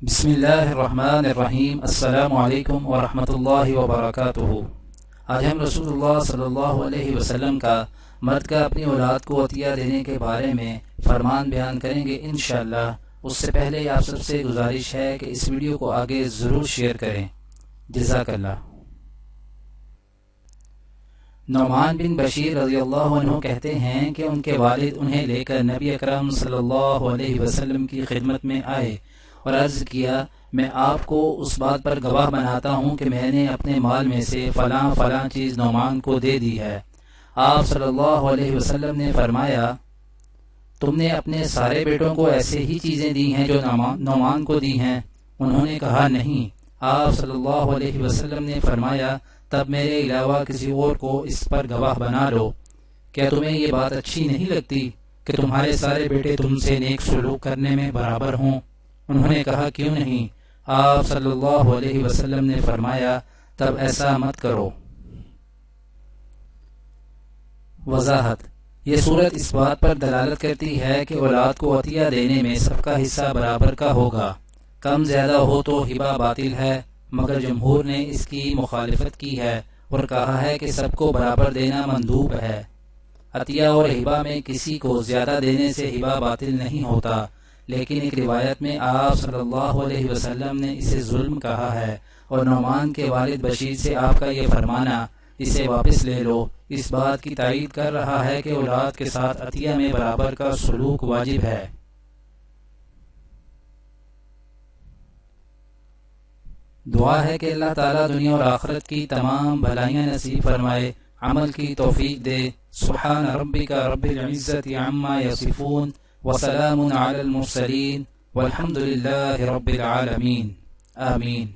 بسم اللہ الرحمن الرحیم۔ السلام علیکم ورحمۃ اللہ وبرکاتہ۔ آج ہم رسول اللہ صلی اللہ علیہ وسلم کا مرد کا اپنی اولاد کو عطیہ دینے کے بارے میں فرمان بیان کریں گے انشاءاللہ۔ اس سے پہلے آپ سب سے گزارش ہے کہ اس ویڈیو کو آگے ضرور شیئر کریں، جزاک اللہ۔ نعمان بن بشیر رضی اللہ عنہ کہتے ہیں کہ ان کے والد انہیں لے کر نبی اکرم صلی اللہ علیہ وسلم کی خدمت میں آئے اور عرض کیا، میں آپ کو اس بات پر گواہ بناتا ہوں کہ میں نے اپنے مال میں سے فلاں فلاں چیز نعمان کو دے دی ہے۔ آپ صلی اللہ علیہ وسلم نے فرمایا، تم نے اپنے سارے بیٹوں کو ایسے ہی چیزیں دی ہیں جو نعمان کو دی ہیں؟ انہوں نے کہا نہیں۔ آپ صلی اللہ علیہ وسلم نے فرمایا، تب میرے علاوہ کسی اور کو اس پر گواہ بنا لو۔ کیا تمہیں یہ بات اچھی نہیں لگتی کہ تمہارے سارے بیٹے تم سے نیک سلوک کرنے میں برابر ہوں؟ انہوں نے کہا، کیوں نہیں؟ آپ صلی اللہ علیہ وسلم نے فرمایا، تب ایسا مت کرو۔ وضاحت: یہ صورت اس بات پر دلالت کرتی ہے کہ اولاد کو عطیہ دینے میں سب کا حصہ برابر کا ہوگا، کم زیادہ ہو تو ہبہ باطل ہے، مگر جمہور نے اس کی مخالفت کی ہے اور کہا ہے کہ سب کو برابر دینا مندوب ہے۔ عطیہ اور ہبہ میں کسی کو زیادہ دینے سے ہبہ باطل نہیں ہوتا، لیکن ایک روایت میں آپ صلی اللہ علیہ وسلم نے اسے ظلم کہا ہے، اور نعمان کے والد بشیر سے آپ کا یہ فرمانا، اسے واپس لے لو، اس بات کی تائید کر رہا ہے کہ اولاد کے ساتھ عطیہ میں برابر کا سلوک واجب ہے۔ دعا ہے کہ اللہ تعالیٰ دنیا اور آخرت کی تمام بھلائیاں نصیب فرمائے، عمل کی توفیق دے۔ سبحان ربک رب العزت عما یصفون وسلام علی المرسلین والحمد للہ رب العالمین، آمین۔